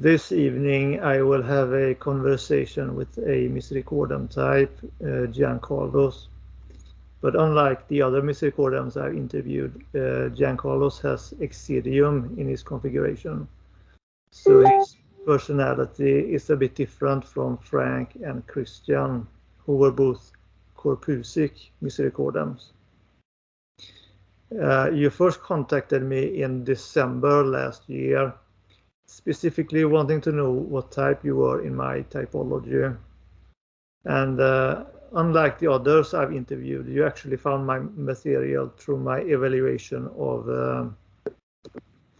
This evening I will have a conversation with a Misericordem type, Giancarlos. But unlike the other Misericordems I've interviewed, Giancarlos has exitium in his configuration. So his personality is a bit different from Frank and Cristian, who were both corpusic Misericordems. You first contacted me in December last year, specifically wanting to know what type you were in my typology. And unlike the others I've interviewed, you actually found my material through my evaluation of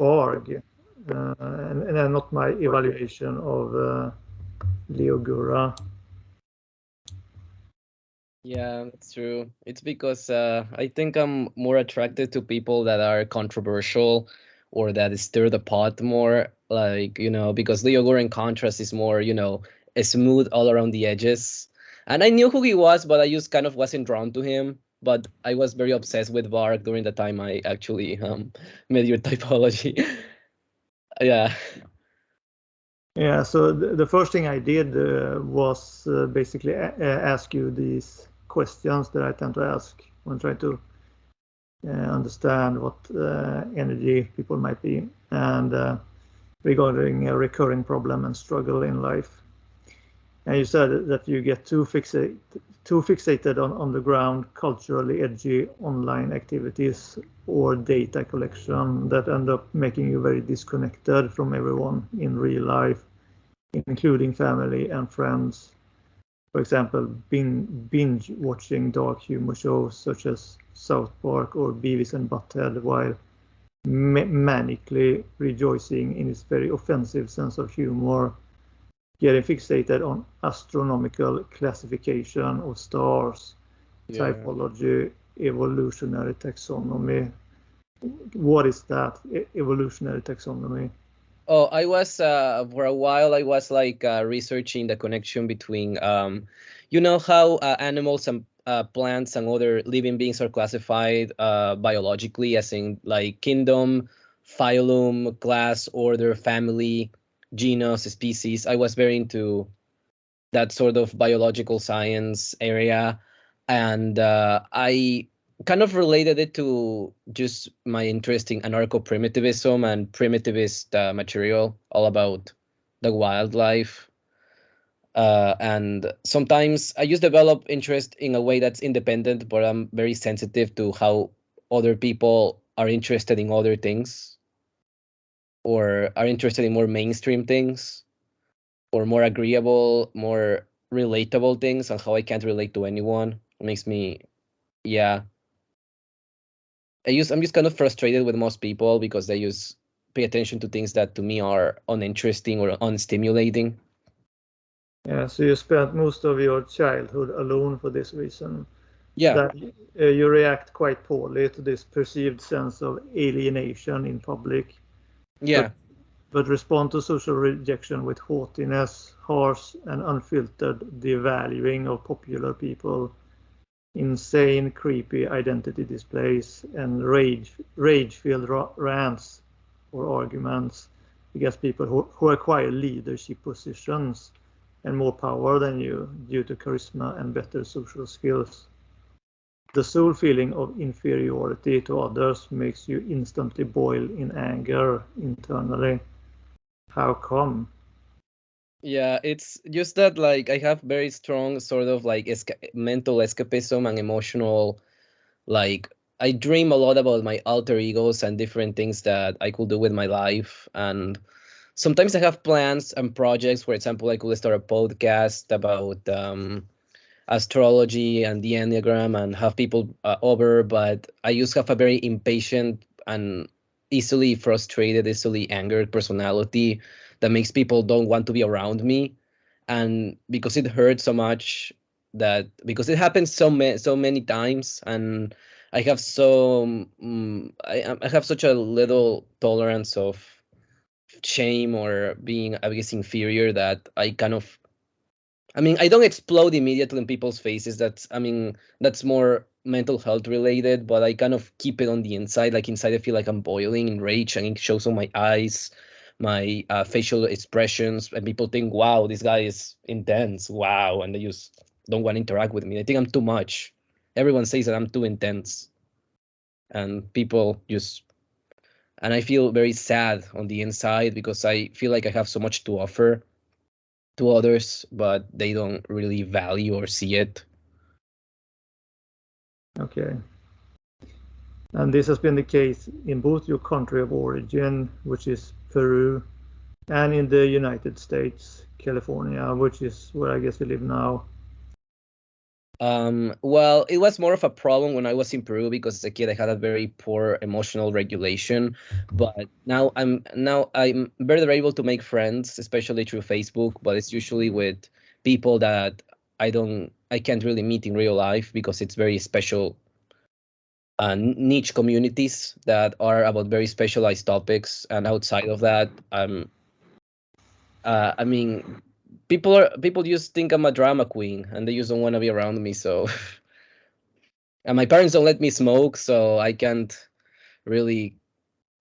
Varg, and not my evaluation of Leo Gura. Yeah, it's true. It's because I think I'm more attracted to people that are controversial or that stir the pot more, like, because Leo Gura in contrast is more, smooth all around the edges. And I knew who he was, but I just kind of wasn't drawn to him. But I was very obsessed with Varg during the time I actually made your typology. Yeah. Yeah, so the first thing I did was basically ask you these questions that I tend to ask when trying to understand what energy people might be, and regarding a recurring problem and struggle in life. And you said that you get too fixated on underground, culturally edgy online activities or data collection that end up making you very disconnected from everyone in real life, including family and friends. For example, binge watching dark humor shows such as South Park or Beavis and Butthead while manically rejoicing in its very offensive sense of humor, getting fixated on astronomical classification of stars, typology, evolutionary taxonomy. What is that, evolutionary taxonomy? Oh, I was for a while. I was like researching the connection between, how animals and plants and other living beings are classified biologically, as in like kingdom, phylum, class, order, family, genus, species. I was very into that sort of biological science area, and I kind of related it to just my interest in anarcho-primitivism and primitivist material all about the wildlife. And sometimes I just develop interest in a way that's independent, but I'm very sensitive to how other people are interested in other things or are interested in more mainstream things or more agreeable, more relatable things, and how I can't relate to anyone. It makes me, yeah, I'm just kind of frustrated with most people because they just pay attention to things that to me are uninteresting or unstimulating. Yeah, so you spent most of your childhood alone for this reason. Yeah. That you react quite poorly to this perceived sense of alienation in public. Yeah. But respond to social rejection with haughtiness, harsh and unfiltered devaluing of popular people, insane, creepy identity displays, and rage-filled rants or arguments against people who acquire leadership positions and more power than you due to charisma and better social skills. The sole feeling of inferiority to others makes you instantly boil in anger internally. How come? Yeah, it's just that like I have very strong sort of like mental escapism and emotional, like I dream a lot about my alter egos and different things that I could do with my life. And sometimes I have plans and projects. For example, I could start a podcast about astrology and the Enneagram and have people over, but I just have a very impatient and easily frustrated, easily angered personality that makes people don't want to be around me. And because it hurts so much, that because it happens so many times, and I have I have such a little tolerance of shame or being, I guess, inferior, that I kind of, I mean, I don't explode immediately in people's faces. That's more mental health related, but I kind of keep it on the inside. Like inside, I feel like I'm boiling in rage and it shows on my eyes, my facial expressions, and people think, wow, this guy is intense, wow, and they just don't want to interact with me. They think I'm too much. Everyone says that I'm too intense, and people just, and I feel very sad on the inside because I feel like I have so much to offer to others, but they don't really value or see it. Okay. And this has been the case in both your country of origin, which is Peru, and in the United States, California, which is where I guess you live now. Well, it was more of a problem when I was in Peru because as a kid I had a very poor emotional regulation. But now I'm better able to make friends, especially through Facebook. But it's usually with people that I can't really meet in real life because it's very special niche communities that are about very specialized topics. And outside of that, I mean, people just think I'm a drama queen and they just don't want to be around me. So. And my parents don't let me smoke, so I can't really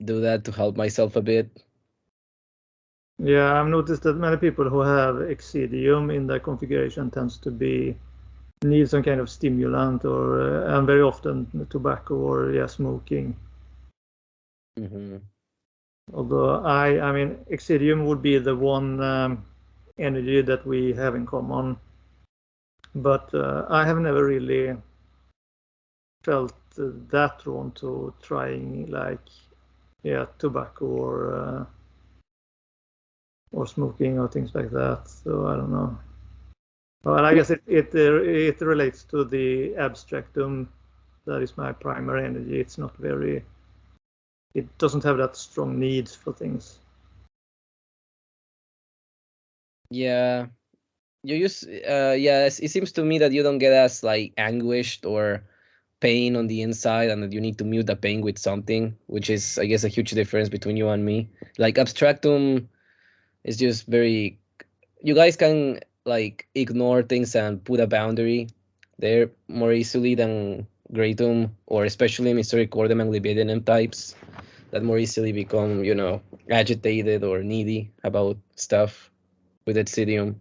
do that to help myself a bit. Yeah, I've noticed that many people who have Exidium in their configuration tends to need some kind of stimulant or and very often tobacco or smoking. Mm-hmm. Although I mean Exidium would be the one energy that we have in common, but I have never really felt that drawn to trying tobacco or smoking or things like that. So I don't know. Well, I guess it relates to the abstractum. That is my primary energy. It's not very. It doesn't have that strong needs for things. Yeah, it seems to me that you don't get as like anguished or pain on the inside, and that you need to mute the pain with something, which is, I guess, a huge difference between you and me. Like abstractum is just very. You guys can like ignore things and put a boundary there more easily than Gratum, or especially Misericordem and Libidinum types that more easily become, agitated or needy about stuff with Exidium.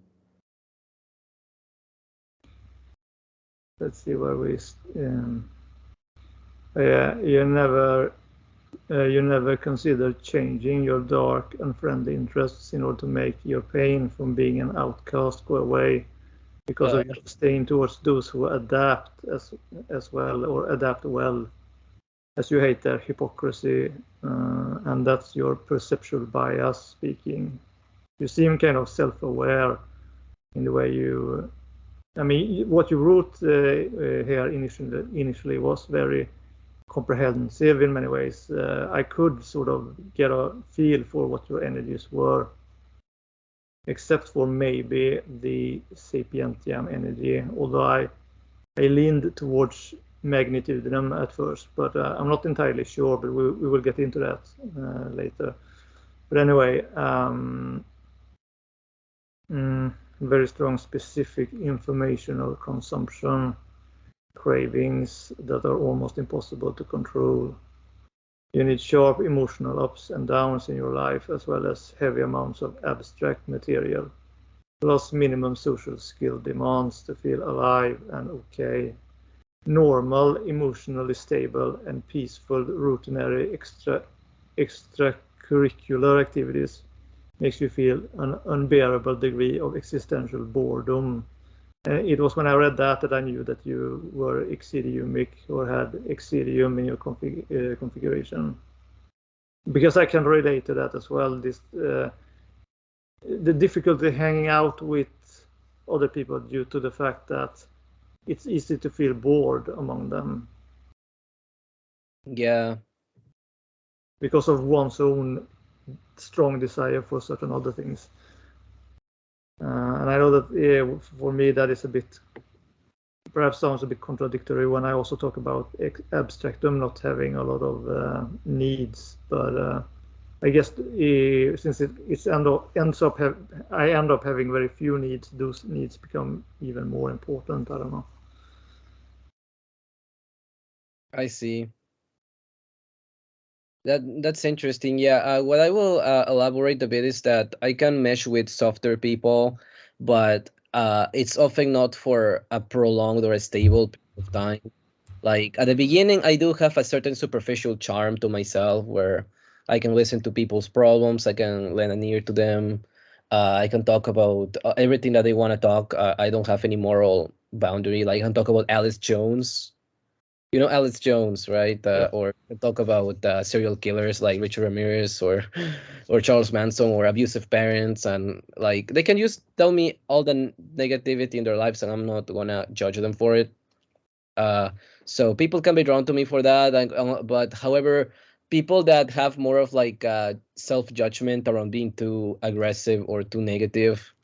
Let's see where we. Yeah, you never consider changing your dark and friendly interests in order to make your pain from being an outcast go away because of your staying towards those who adapt as well or adapt well, as you hate their hypocrisy, and that's your perceptual bias speaking. You seem kind of self-aware in the way you. I mean, what you wrote here initially was very comprehensive in many ways. I could sort of get a feel for what your energies were, except for maybe the sapientiam energy, although I leaned towards magnitudinum at first, but I'm not entirely sure, but we will get into that later. But anyway, very strong specific informational consumption, cravings that are almost impossible to control. You need sharp emotional ups and downs in your life, as well as heavy amounts of abstract material, plus minimum social skill demands to feel alive and okay. Normal, emotionally stable, and peaceful routinary extracurricular activities makes you feel an unbearable degree of existential boredom. It was when I read that I knew that you were exitiumic or had Exidium in your configuration. Because I can relate to that as well. The difficulty hanging out with other people due to the fact that it's easy to feel bored among them. Yeah. Because of one's own strong desire for certain other things. And I know that for me that is perhaps sounds a bit contradictory when I also talk about abstractum not having a lot of needs, but I guess since I end up having very few needs, those needs become even more important. I don't know. I see. That's interesting. Yeah, what I will elaborate a bit is that I can mesh with softer people, but it's often not for a prolonged or a stable period of time. Like at the beginning, I do have a certain superficial charm to myself where I can listen to people's problems, I can lend an ear to them, I can talk about everything that they want to talk. I don't have any moral boundary. Like I can talk about Alice Jones. You know Alice Jones, right? Yeah. Or talk about serial killers like Richard Ramirez or or Charles Manson or abusive parents, and like they can just tell me all the negativity in their lives, and I'm not gonna judge them for it. Uh, so people can be drawn to me for that, and, but however, people that have more of like self judgment around being too aggressive or too negative,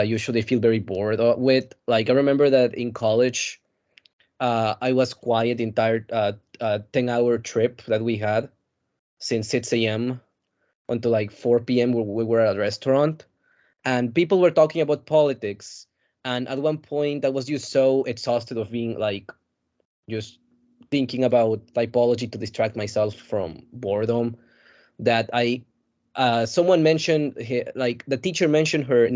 usually feel very bored with. Like I remember that in college I was quiet the entire 10-hour trip that we had since 6 a.m. until like 4 p.m. where we were at a restaurant. And people were talking about politics. And at one point, I was just so exhausted of being like, just thinking about typology to distract myself from boredom that someone mentioned, like the teacher mentioned her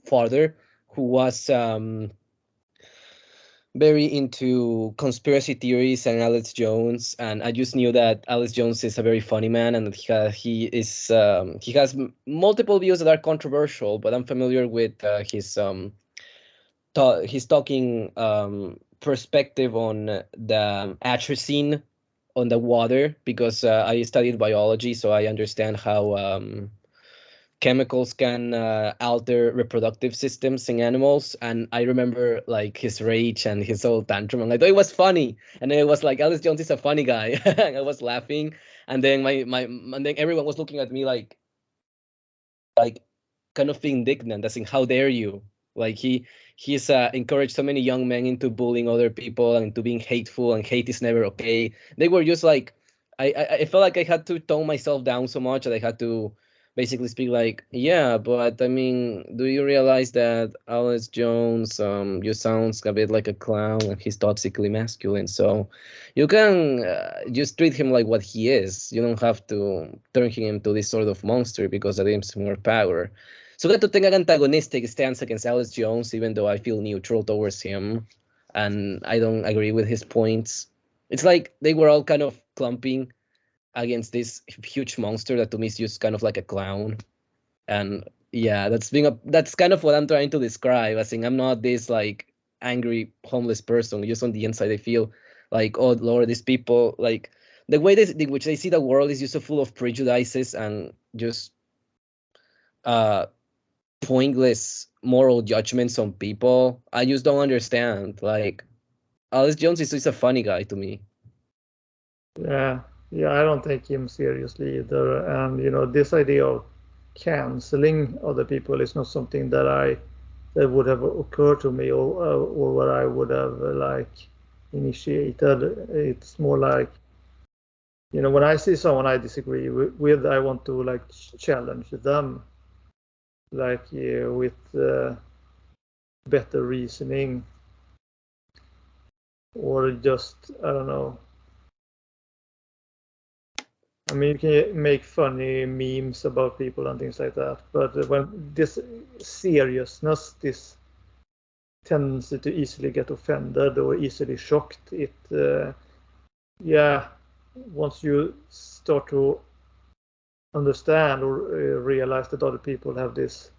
father, who was very into conspiracy theories and Alex Jones, and I just knew that Alex Jones is a very funny man, and that he has multiple views that are controversial. But I'm familiar with his talking perspective on the atrazine on the water because I studied biology, so I understand how chemicals can alter reproductive systems in animals. And I remember like his rage and his whole tantrum. And I thought it was funny, and then it was like Alice Jones is a funny guy. And I was laughing, and then and then everyone was looking at me like kind of indignant, as in how dare you? Like he's encouraged so many young men into bullying other people and into being hateful, and hate is never okay. They were just like I felt like I had to tone myself down so much that I had to basically speak like, yeah, but I mean, do you realize that Alex Jones just sounds a bit like a clown and he's toxically masculine, so you can just treat him like what he is. You don't have to turn him into this sort of monster because that gives him more power. So that to take an antagonistic stance against Alex Jones, even though I feel neutral towards him and I don't agree with his points. It's like they were all kind of clumping against this huge monster that to me is just kind of like a clown. And yeah, that's kind of what I'm trying to describe. I think I'm not this like angry homeless person. Just on the inside, I feel like, oh Lord, these people, like the way in which they see the world is just so full of prejudices and just uh pointless moral judgments on people. I just don't understand. Like Alex Jones is just a funny guy to me. Yeah, yeah, I don't take him seriously either. And this idea of canceling other people is not something that would have occurred to me, or what I would have like initiated. It's more like, when I see someone I disagree with, I want to like challenge them, like with better reasoning, or just, I don't know. I mean, you can make funny memes about people and things like that, but when this seriousness, this tendency to easily get offended or easily shocked, yeah, once you start to understand or realize that other people have this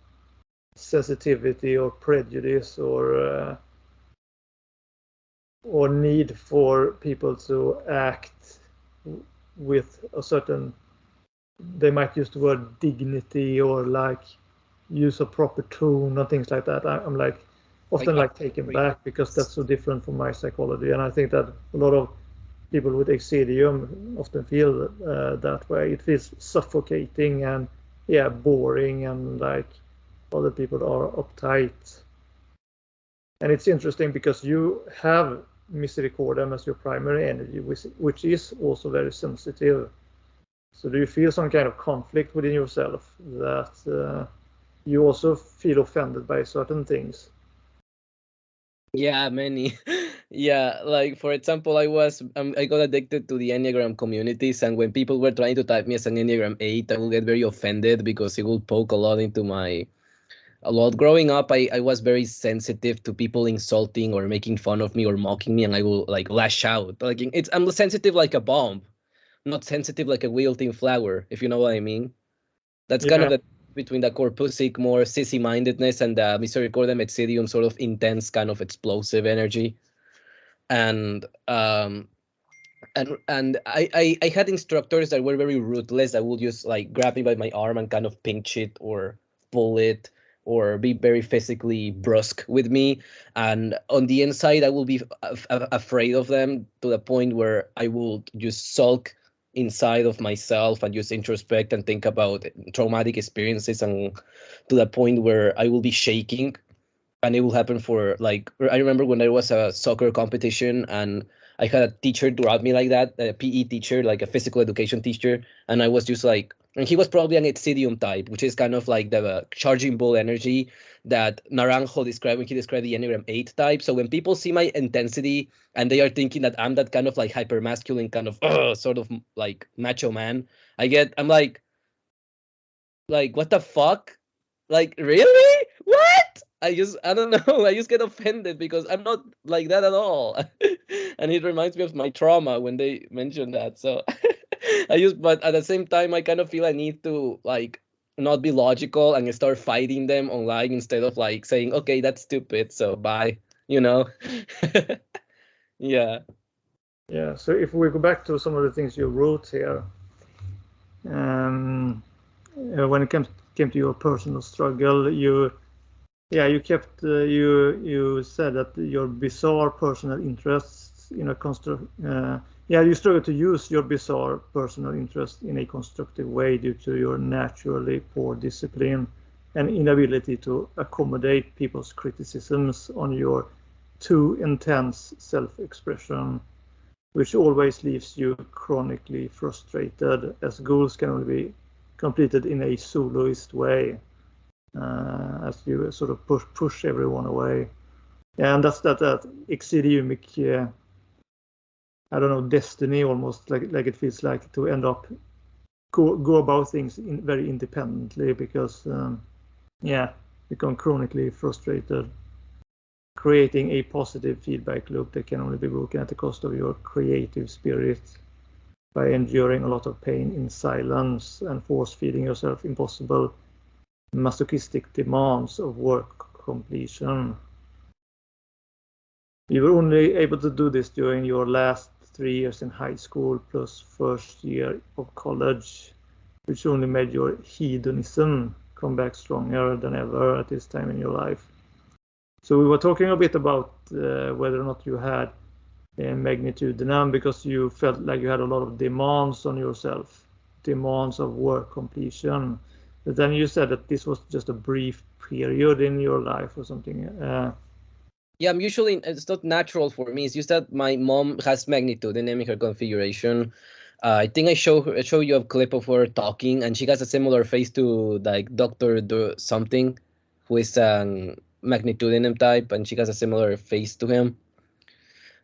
sensitivity or prejudice or need for people to act with a certain, they might use the word dignity or like use a proper tone and things like that. I'm like often like taken back because that's so different from my psychology, and I think that a lot of people with exitium often feel that way. It feels suffocating and boring, and like other people are uptight. And it's interesting because you have Misericordem as your primary energy, which is also very sensitive. So do you feel some kind of conflict within yourself that you also feel offended by certain things? Yeah, many. Yeah, like for example, I got addicted to the Enneagram communities, and when people were trying to type me as an Enneagram 8, I would get very offended because it would poke a lot into my a lot. Growing up, I was very sensitive to people insulting or making fun of me or mocking me, and I will like lash out. Like I'm sensitive like a bomb, not sensitive like a wilting flower, if you know what I mean. That's kind of Yeah, the between the corpusic, more sissy mindedness, and the Misericordem exitium, sort of intense, kind of explosive energy. And I had instructors that were very ruthless. I would just like grab me by my arm and kind of pinch it or pull it or be very physically brusque with me. And on the inside, I will be afraid of them to the point where I will just sulk inside of myself and just introspect and think about traumatic experiences, and to the point where I will be shaking. And it will happen for like, I remember when there was a soccer competition and I had a teacher grab me like that, a PE teacher, like a physical education teacher, and I was just like, and he was probably an exitium type, which is kind of like the charging ball energy that Naranjo described when he described the Enneagram 8 type. So when people see my intensity and they are thinking that I'm that kind of like hyper masculine kind of sort of like macho man, I'm like what the fuck? Like, really? What? I don't know. I just get offended because I'm not like that at all. And it reminds me of my trauma when they mention that. So but at the same time, I kind of feel I need to like not be logical and start fighting them online instead of like saying, okay, that's stupid. So bye, you know? Yeah. yeah. So if we go back to some of the things you wrote here, when it came to your personal struggle, you kept you said that your bizarre personal interests in a you struggle to use your bizarre personal interest in a constructive way due to your naturally poor discipline and inability to accommodate people's criticisms on your too intense self-expression, which always leaves you chronically frustrated as goals can only be completed in a soloist way, as you sort of push everyone away. And that's that exitiumic, I don't know, destiny almost, like it feels like, to end up go about things very independently because become chronically frustrated, creating a positive feedback loop that can only be broken at the cost of your creative spirit by enduring a lot of pain in silence and force feeding yourself impossible masochistic demands of work completion. You were only able to do this during your last 3 years in high school plus first year of college, which only made your hedonism come back stronger than ever at this time in your life. So we were talking a bit about whether or not you had a magnitude because you felt like you had a lot of demands on yourself, demands of work completion. But then you said that this was just a brief period in your life or something. Yeah, it's not natural for me. It's just that my mom has magnitude in her configuration. I think I show you a clip of her talking, and she has a similar face to like Doctor Do something, who is magnitudinem type, and she has a similar face to him.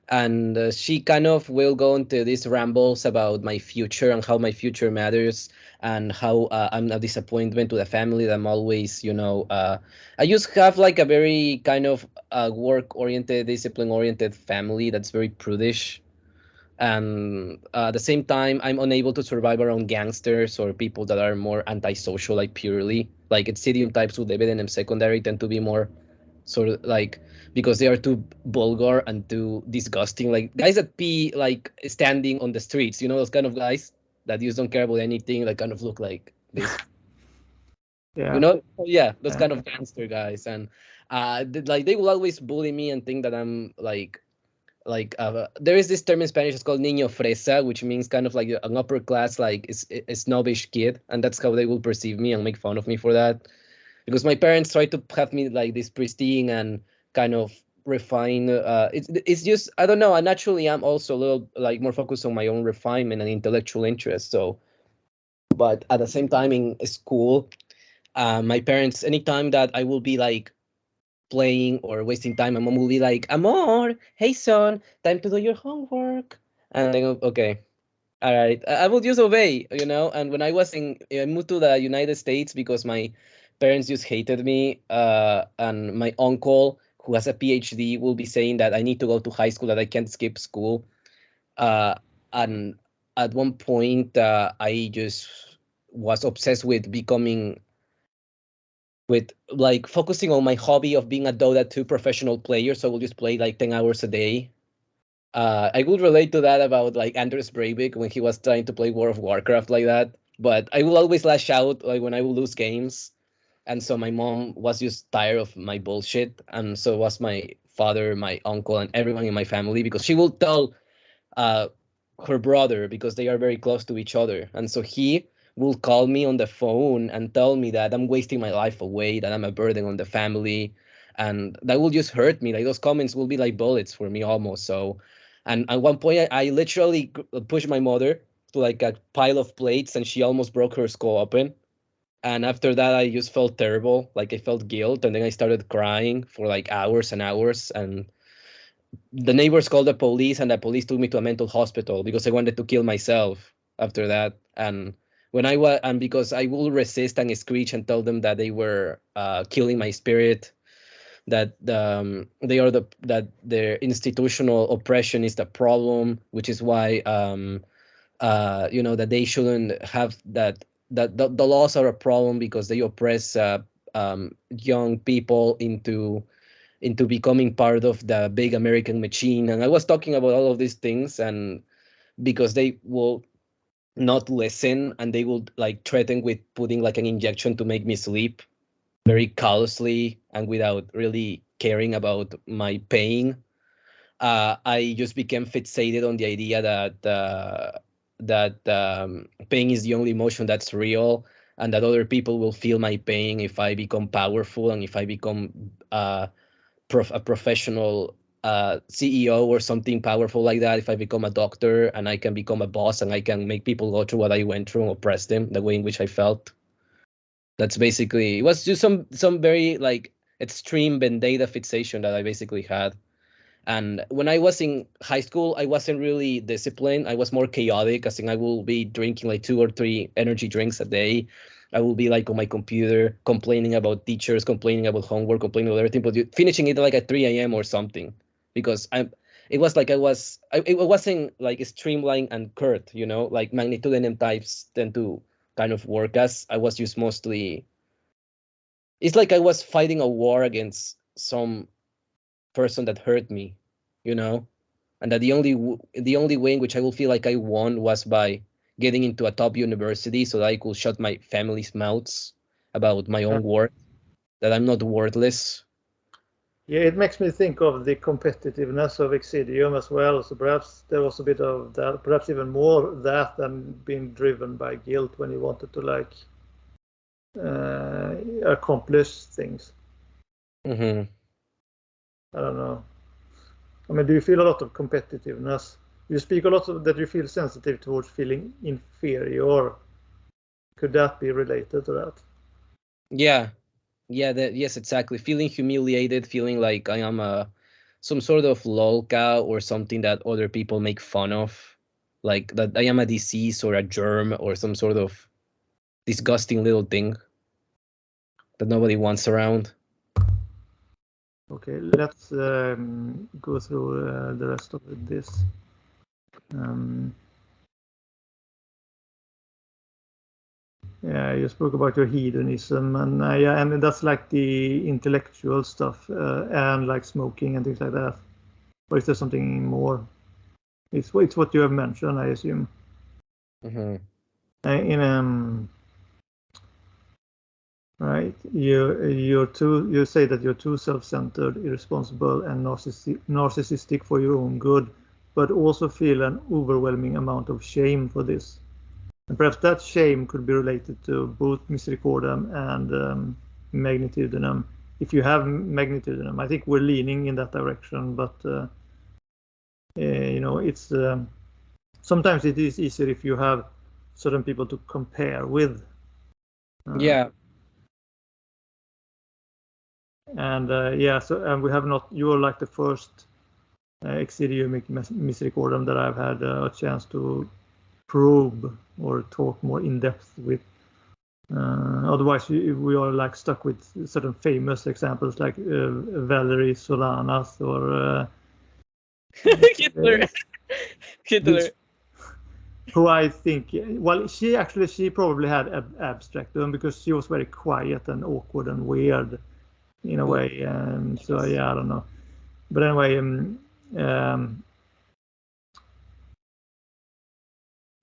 And she kind of will go into these rambles about my future and how my future matters, and how I'm a disappointment to the family. That I'm always, I just have like a very kind of work-oriented, discipline-oriented family that's very prudish. And at the same time, I'm unable to survive around gangsters or people that are more antisocial, like purely like Exidium types who live in them secondary tend to be more sort of like, because they are too vulgar and too disgusting, like guys that pee like standing on the streets, those kind of guys that just don't care about anything, like kind of look like this, Yeah. yeah, those kind of gangster guys. And like they will always bully me and think that I'm there is this term in Spanish, it's called niño fresa, which means kind of like an upper class, like is a snobbish kid, and that's how they will perceive me and make fun of me for that, because my parents try to have me like this pristine and kind of refined. It's just, I don't know. I naturally am also a little like more focused on my own refinement and intellectual interest. So, but at the same time in school, my parents, anytime that I will be like playing or wasting time, my mom will be like, "Amor, hey son, time to do your homework." And I go, "Okay, all right." I will just obey, you know. And when I moved to the United States because my parents just hated me. And my uncle, who has a PhD, will be saying that I need to go to high school, that I can't skip school. And at one point, I just was obsessed with like focusing on my hobby of being a Dota 2 professional player. So I will just play like 10 hours a day. I would relate to that about like Andreas Breivik when he was trying to play World of Warcraft like that. But I will always lash out like when I will lose games. And so my mom was just tired of my bullshit. And so was my father, my uncle, and everyone in my family, because she will tell uh, her brother, because they are very close to each other. And so he will call me on the phone and tell me that I'm wasting my life away, that I'm a burden on the family. And that will just hurt me. Like those comments will be like bullets for me almost. So, and at one point, I literally pushed my mother to like a pile of plates, and she almost broke her skull open. And after that, I just felt terrible. Like I felt guilt. And then I started crying for like hours and hours. And the neighbors called the police, and the police took me to a mental hospital because I wanted to kill myself after that. And because I will resist and screech and tell them that they were killing my spirit, that that their institutional oppression is the problem, which is why that they shouldn't have that the laws are a problem because they oppress young people into becoming part of the big American machine. And I was talking about all of these things, and because they will not listen, and they will like threaten with putting like an injection to make me sleep very callously and without really caring about my pain. I just became fixated on the idea that pain is the only emotion that's real, and that other people will feel my pain if I become powerful and if I become a professional CEO or something powerful like that. If I become a doctor and I can become a boss and I can make people go through what I went through and oppress them the way in which I felt. That's basically, it was just some very like extreme vendetta fixation that I basically had. And when I was in high school, I wasn't really disciplined. I was more chaotic, as in I will be drinking like 2 or 3 energy drinks a day. I will be like on my computer complaining about teachers, complaining about homework, complaining about everything, but finishing it like at 3 a.m. or something. Because it was like it wasn't like streamlined and curt, like magnitude types tend to kind of work as. I was just mostly, it's like I was fighting a war against some person that hurt me, you know, and that the only way in which I will feel like I won was by getting into a top university, so that I could shut my family's mouths about my own worth, that I'm not worthless. Yeah, it makes me think of the competitiveness of Exidium as well. So perhaps there was a bit of that, perhaps even more that than being driven by guilt when you wanted to like accomplish things. Mm-hmm. I don't know. I mean, do you feel a lot of competitiveness? You speak a lot of that you feel sensitive towards feeling inferior. Could that be related to that? Yeah, yes, exactly. Feeling humiliated, feeling like I am some sort of lolca or something that other people make fun of, like that I am a disease or a germ or some sort of disgusting little thing that nobody wants around. Okay, let's go through the rest of this. Yeah, you spoke about your hedonism, and yeah, and that's like the intellectual stuff, and like smoking and things like that. Or is there something more? It's what you have mentioned, I assume. Mm-hmm. Right, you say that you're too self-centered, irresponsible, and narcissistic for your own good, but also feel an overwhelming amount of shame for this. And perhaps that shame could be related to both Misericordem and Magnitudinum. If you have Magnitudinum, I think we're leaning in that direction, but it's sometimes it is easier if you have certain people to compare with. Yeah. And yeah, so and we have not. You are like the first exitiumic Misericordem that I've had a chance to probe or talk more in depth with. Otherwise, we are like stuck with certain famous examples like Valerie Solanas or Hitler. Hitler. Who I think, well, she probably had abstractum because she was very quiet and awkward and weird in a way. So yeah, I don't know. But anyway, I'm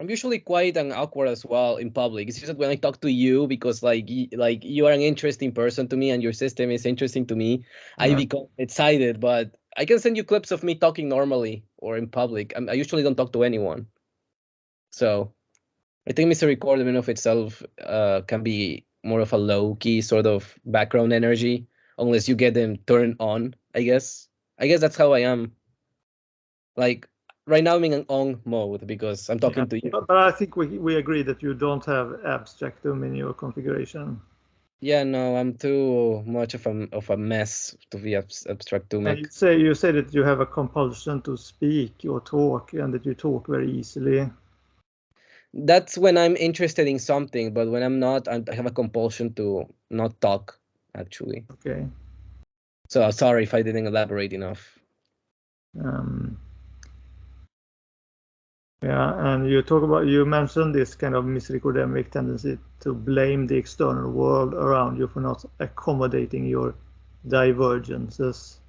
usually quiet and awkward as well in public. It's just that when I talk to you, because like you are an interesting person to me and your system is interesting to me, I become excited. But I can send you clips of me talking normally or in public. I usually don't talk to anyone. So I think Misericordem in of itself can be more of a low-key sort of background energy, unless you get them turned on, I guess. I guess that's how I am. Like right now I'm in an on mode because I'm talking to you. But I think we agree that you don't have abstractum in your configuration. Yeah, no, I'm too much of a mess to be abstractumic. You say that you have a compulsion to speak or talk, and that you talk very easily. That's when I'm interested in something, but when I'm not, I have a compulsion to not talk, actually. Okay. So sorry if I didn't elaborate enough. Yeah, and you mentioned this kind of misericordemic tendency to blame the external world around you for not accommodating your divergences.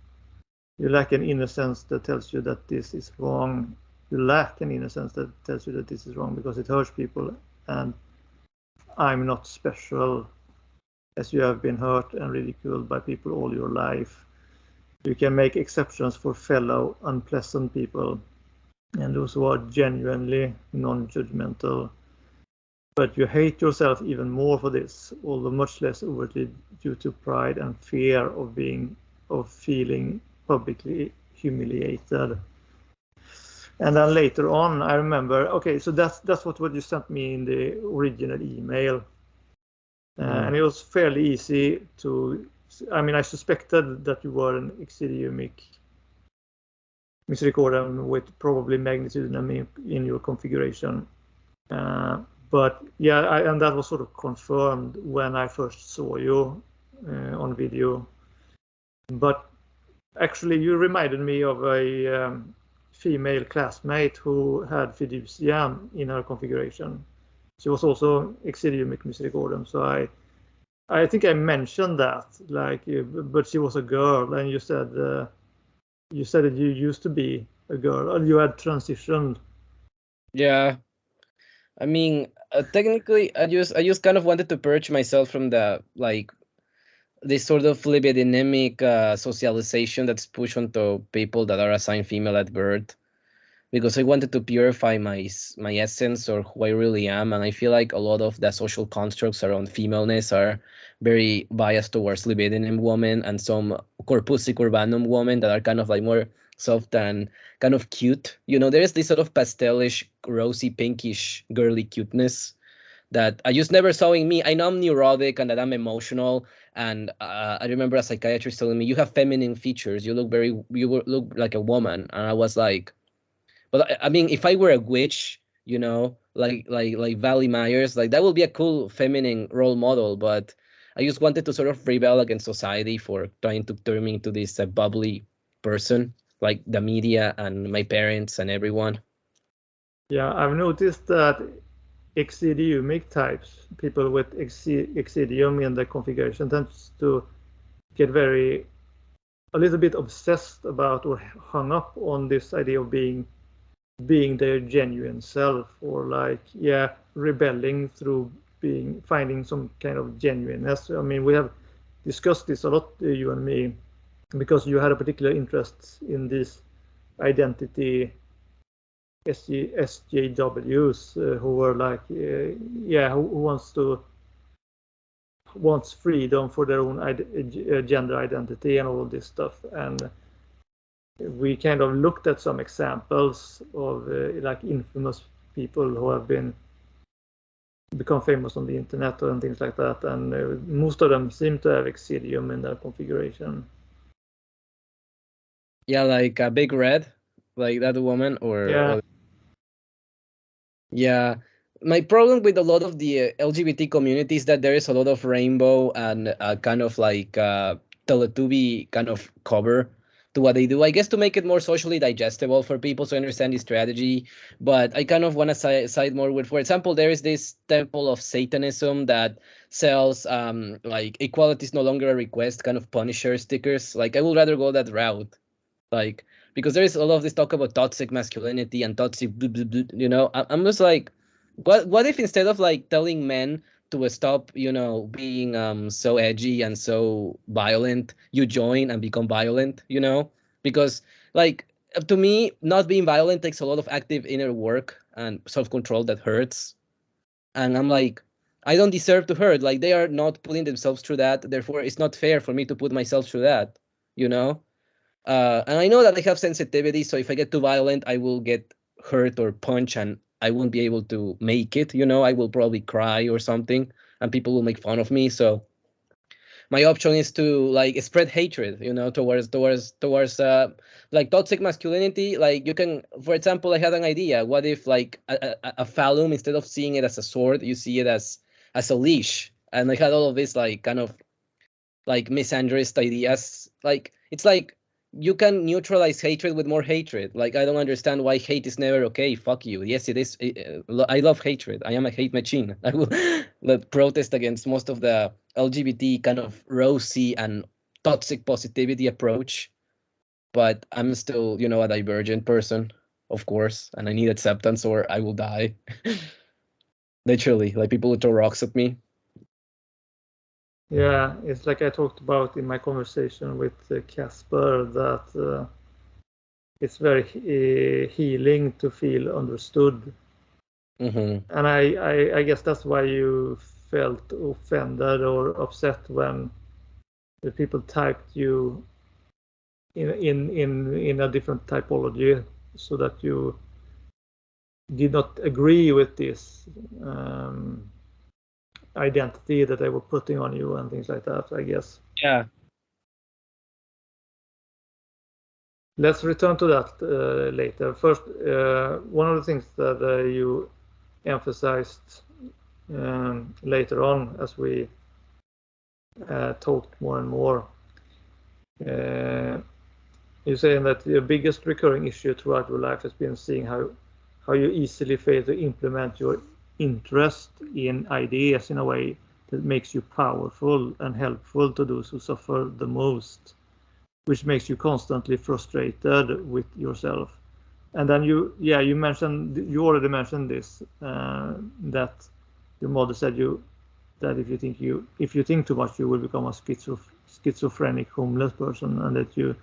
You lack an innocence that tells you that this is wrong. You lack an innocence that tells you that this is wrong because it hurts people, and I'm not special, as you have been hurt and ridiculed by people all your life. You can make exceptions for fellow unpleasant people and those who are genuinely non-judgmental. But you hate yourself even more for this, although much less overtly due to pride and fear of feeling publicly humiliated. And then later on, I remember, okay, so that's what you sent me in the original email. And it was fairly easy to, I mean, I suspected that you were an exitiumic Misericordem with probably magnitude in your configuration. But yeah, and that was sort of confirmed when I first saw you on video. But actually, you reminded me of a female classmate who had fiducia in her configuration. She was also exitiumic Misericordem, so I think I mentioned that, like, but she was a girl, and you said that you used to be a girl, and you had transitioned. Yeah, I mean, technically, I just kind of wanted to purge myself from the like this sort of libidinemic socialization that's pushed onto people that are assigned female at birth, because I wanted to purify my essence or who I really am, and I feel like a lot of the social constructs around femaleness are very biased towards libidinum women and some corpusic urbanum women that are kind of like more soft and kind of cute. You know, there is this sort of pastelish, rosy, pinkish, girly cuteness that I just never saw in me. I know I'm neurotic and that I'm emotional, and I remember a psychiatrist telling me, "You have feminine features. You look like a woman," and I was like. But I mean, if I were a witch, you know, like Valley Myers, like that would be a cool feminine role model. But I just wanted to sort of rebel against society for trying to turn me into this bubbly person, like the media and my parents and everyone. Yeah, I've noticed that exitiumic types, people with exidium in the configuration, tends to get a little bit obsessed about or hung up on this idea of being their genuine self, or like, yeah, rebelling through finding some kind of genuineness. I mean, we have discussed this a lot, you and me, because you had a particular interest in this identity SJWs who were like, yeah, who wants freedom for their own gender identity and all of this stuff. And we kind of looked at some examples of like infamous people who have been become famous on the internet and things like that, and most of them seem to have Exidium in their configuration. Yeah, like a Big Red, like that woman, or yeah. My problem with a lot of the LGBT community is that there is a lot of rainbow and kind of like Teletubby kind of cover to what they do. I guess to make it more socially digestible for people to understand the strategy. But I kind of want to side more with, for example, there is this temple of Satanism that sells like equality is no longer a request kind of Punisher stickers. Like I would rather go that route. Like because there is a lot of this talk about toxic masculinity and toxic blah, blah, blah, you know. I'm just like, what if instead of like telling men to stop, you know, being so edgy and so violent, you join and become violent, you know? Because like to me, not being violent takes a lot of active inner work and self-control that hurts. And I'm like, I don't deserve to hurt. Like they are not putting themselves through that. Therefore, it's not fair for me to put myself through that, you know? And I know that I have sensitivity, so if I get too violent, I will get hurt or punch, and I won't be able to make it. You know, I will probably cry or something, and people will make fun of me. So my option is to like spread hatred, you know, towards like toxic masculinity. Like you can, for example, I had an idea. What if like a phallum, instead of seeing it as a sword, you see it as a leash? And I had all of this like kind of like misandrist ideas. Like it's like you can neutralize hatred with more hatred. Like I don't understand why hate is never okay. Fuck you. Yes, it is. I love hatred. I am a hate machine. I will protest against most of the LGBT kind of rosy and toxic positivity approach. But I'm still, you know, a divergent person, of course, and I need acceptance or I will die. Literally, like people will throw rocks at me. Yeah, it's like I talked about in my conversation with Casper, that it's very healing to feel understood. Mm-hmm. And I guess that's why you felt offended or upset when the people typed you in a different typology, so that you did not agree with this identity that they were putting on you and things like that, I guess. Yeah. Let's return to that later. First, one of the things that you emphasized later on as we talked more and more, you're saying that the biggest recurring issue throughout your life has been seeing how you easily fail to implement your interest in ideas in a way that makes you powerful and helpful to those who suffer the most, which makes you constantly frustrated with yourself. And then you already mentioned this, that your mother said that if you think too much, you will become a schizophrenic homeless person, and that you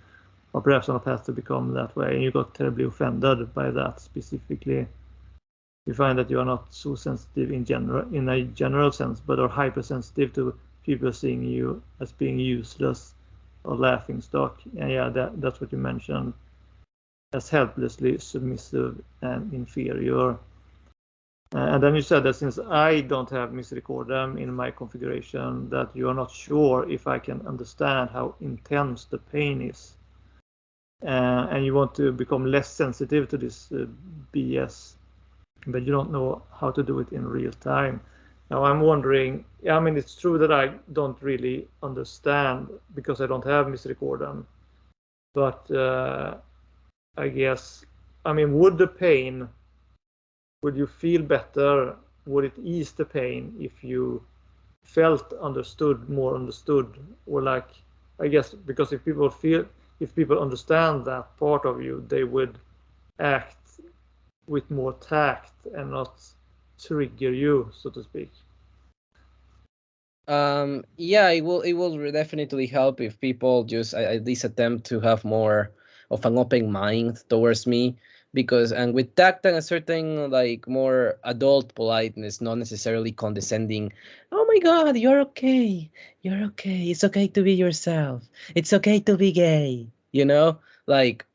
are perhaps on a path to become that way. And you got terribly offended by that specifically. You find that you are not so sensitive in a general sense, but are hypersensitive to people seeing you as being useless or laughing stock. And yeah, that's what you mentioned, as helplessly submissive and inferior. And then you said that since I don't have Misericordem in my configuration, that you are not sure if I can understand how intense the pain is. And you want to become less sensitive to this BS, but you don't know how to do it in real time. Now I'm wondering, I mean, it's true that I don't really understand because I don't have Misericordem, but I guess, I mean, would you feel better? Would it ease the pain if you felt more understood? Or like, I guess, because if people understand that part of you, they would act with more tact and not trigger you, so to speak. Yeah, it will definitely help if people just at least attempt to have more of an open mind towards me, because and with tact and a certain like more adult politeness, not necessarily condescending. Oh my God, you're okay. You're okay. It's okay to be yourself. It's okay to be gay. You know, like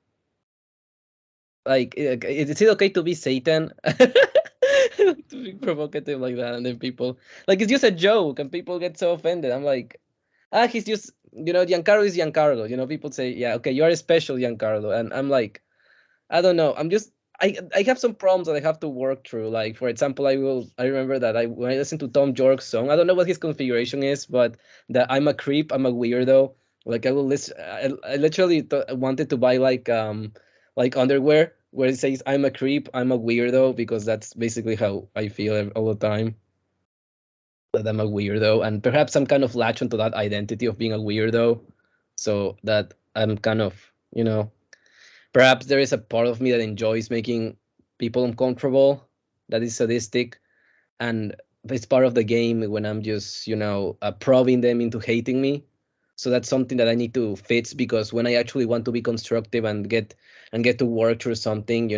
is it okay to be Satan? To be provocative like that, and then people like it's just a joke, and people get so offended. I'm like, he's just Giancarlo is Giancarlo. People say, yeah, okay, you are a special Giancarlo, and I'm like, I don't know. I have some problems that I have to work through. Like, for example, I remember that when I listen to Tom York's song, I don't know what his configuration is, but that I'm a creep, I'm a weirdo. Like I will listen. I literally wanted to buy like underwear where it says I'm a creep, I'm a weirdo, because that's basically how I feel all the time. That I'm a weirdo, and perhaps I'm kind of latch onto that identity of being a weirdo, so that I'm kind of perhaps there is a part of me that enjoys making people uncomfortable, that is sadistic, and it's part of the game when I'm just, probing them into hating me. So that's something that I need to fix, because when I actually want to be constructive and get to work through something,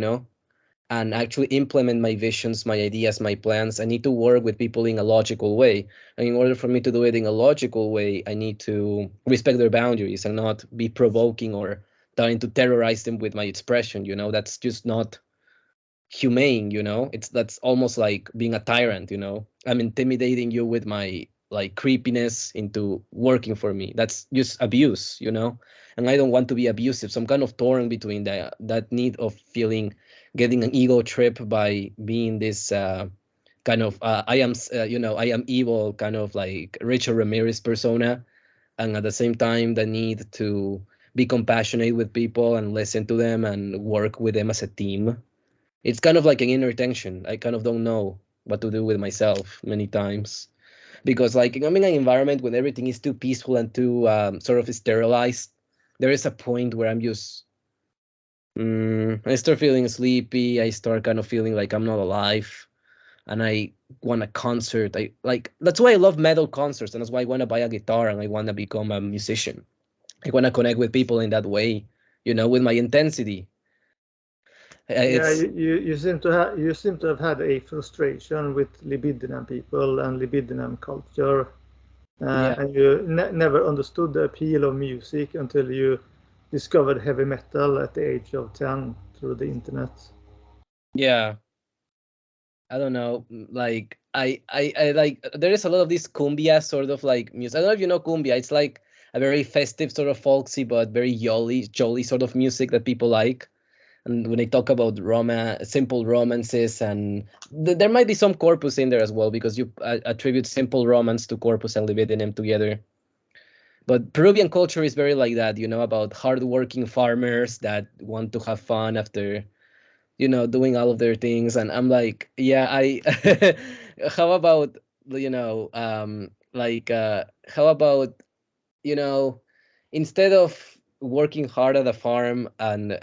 and actually implement my visions, my ideas, my plans, I need to work with people in a logical way. And in order for me to do it in a logical way, I need to respect their boundaries and not be provoking or trying to terrorize them with my expression. That's just not humane. That's almost like being a tyrant. I'm intimidating you with my like creepiness into working for me. That's just abuse. And I don't want to be abusive. So I'm kind of torn between that need of getting an ego trip by being this kind of I am evil, kind of like Richard Ramirez persona, and at the same time the need to be compassionate with people and listen to them and work with them as a team. It's kind of like an inner tension. I kind of don't know what to do with myself many times, because like I'm in an environment when everything is too peaceful and too sort of sterilized. There is a point where I'm just I start feeling sleepy. I start kind of feeling like I'm not alive, and I want a concert. I like That's why I love metal concerts, and that's why I want to buy a guitar and I want to become a musician. I want to connect with people in that way, with my intensity. Yeah, It's you seem to have had a frustration with libidinum people and libidinum culture, yeah, and you never understood the appeal of music until you discovered heavy metal at the age of 10 through the internet. yeah. I don't know. Like I like there is a lot of this cumbia sort of like music. I don't know if you know cumbia. It's like a very festive sort of folksy but very jolly sort of music that people like. And when they talk about simple romances, and there might be some corpus in there as well, because you attribute simple romance to corpus and libidinum together. But Peruvian culture is very like that, about hardworking farmers that want to have fun after doing all of their things. And I'm like, yeah, how about, how about, you know, instead of working hard at the farm and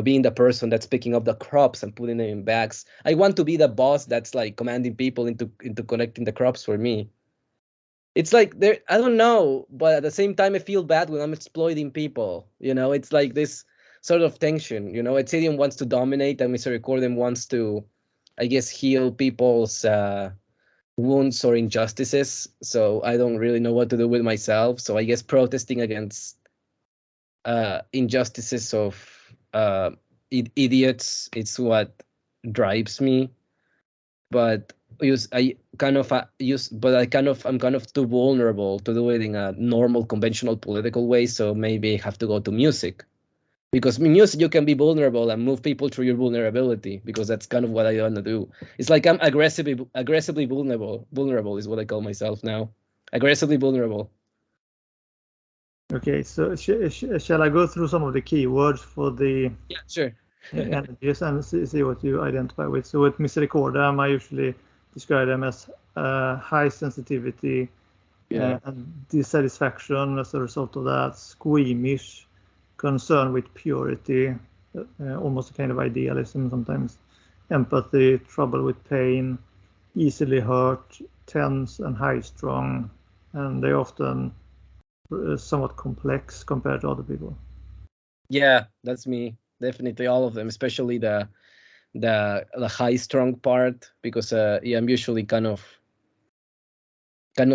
being the person that's picking up the crops and putting them in bags, I want to be the boss that's like commanding people into collecting the crops for me. It's like there, I don't know, but at the same time I feel bad when I'm exploiting people. It's like this sort of tension. Exitium wants to dominate, and Misericordem wants to, I guess, heal people's wounds or injustices. So I don't really know what to do with myself. So I guess protesting against injustices of idiots, it's what drives me. But I kind of I'm kind of too vulnerable to do it in a normal conventional political way. So maybe I have to go to music, because in music you can be vulnerable and move people through your vulnerability, because that's kind of what I want to do. It's like I'm aggressively vulnerable is what I call myself now. Aggressively vulnerable. Okay, so shall I go through some of the keywords for the Yeah, sure. energies and see what you identify with? So with Misericordem, I usually describe them as high sensitivity and dissatisfaction as a result of that, squeamish, concern with purity, almost a kind of idealism sometimes, empathy, trouble with pain, easily hurt, tense and high strung, and they often somewhat complex compared to other people. Yeah, that's me. Definitely all of them, especially the high strung part, because yeah, I'm usually kind of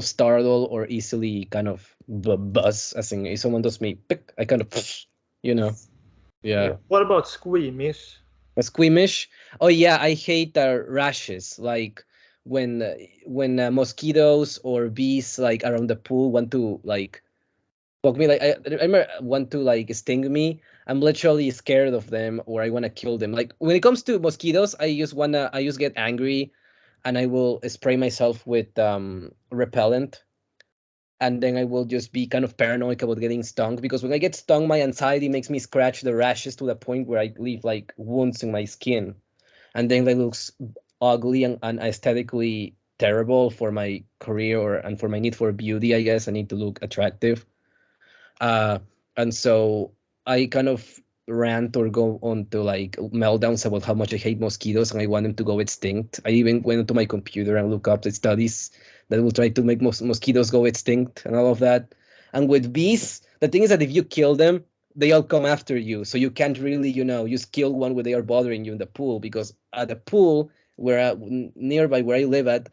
startled or easily kind of buzz, as in if someone does me pick, I kind of yeah. What about squeamish? Squeamish. Oh yeah, I hate rashes. Like when mosquitoes or bees like around the pool want to like poke me. Like I remember want to like sting me. I'm literally scared of them, or I want to kill them. Like when it comes to mosquitoes, I just get angry, and I will spray myself with repellent, and then I will just be kind of paranoid about getting stung, because when I get stung, my anxiety makes me scratch the rashes to the point where I leave like wounds in my skin, and then that looks ugly and aesthetically terrible for my career, and for my need for beauty. I guess I need to look attractive. uh and so I kind of rant or go on to like meltdowns about how much I hate mosquitoes and I want them to go extinct. I even went onto my computer and look up the studies that will try to make mosquitoes go extinct and all of that. And with bees, the thing is that if you kill them, they all come after you, so you can't really, just kill one when they are bothering you in the pool, because at the pool where nearby where I live at,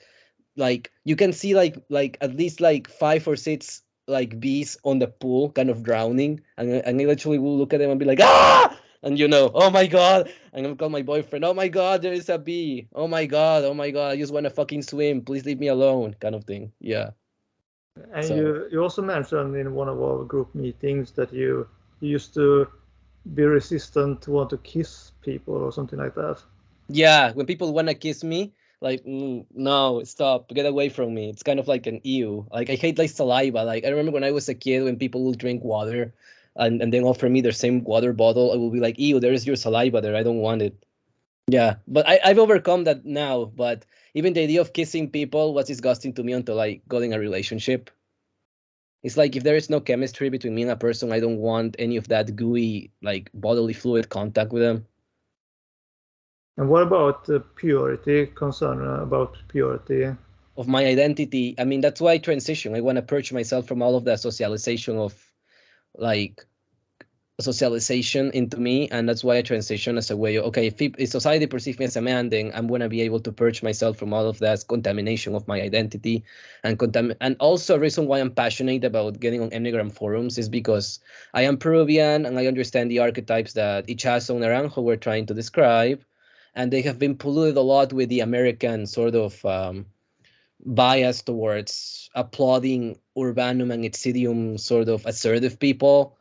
like you can see like at least like 5 or 6 like bees on the pool kind of drowning, and I literally will look at them and be like, ah, and oh my god, I'm gonna call my boyfriend, oh my god, there is a bee, oh my god, oh my god, I just want to fucking swim, please leave me alone, kind of thing. Yeah. And So you also mentioned in one of our group meetings that you used to be resistant to want to kiss people or something like that. yeah, when people want to kiss me, like, no, stop, get away from me. It's kind of like an ew. Like I hate like saliva. Like I remember when I was a kid, when people will drink water and then offer me their same water bottle, I will be like, ew, there's your saliva there, I don't want it. Yeah, but I've overcome that now. But even the idea of kissing people was disgusting to me until I got in a relationship. It's like if there is no chemistry between me and a person, I don't want any of that gooey like bodily fluid contact with them. And what about purity, concern about purity? Of my identity. I mean, that's why I transition. I want to purge myself from all of that socialization of like socialization into me, and that's why I transition as a way of, okay, if society perceives me as a man, then I'm going to be able to purge myself from all of that contamination of my identity, and also a reason why I'm passionate about getting on Enneagram forums is because I am Peruvian and I understand the archetypes that Ichazo and Naranjo were trying to describe, and they have been polluted a lot with the American sort of bias towards applauding urbanum and exitium sort of assertive people,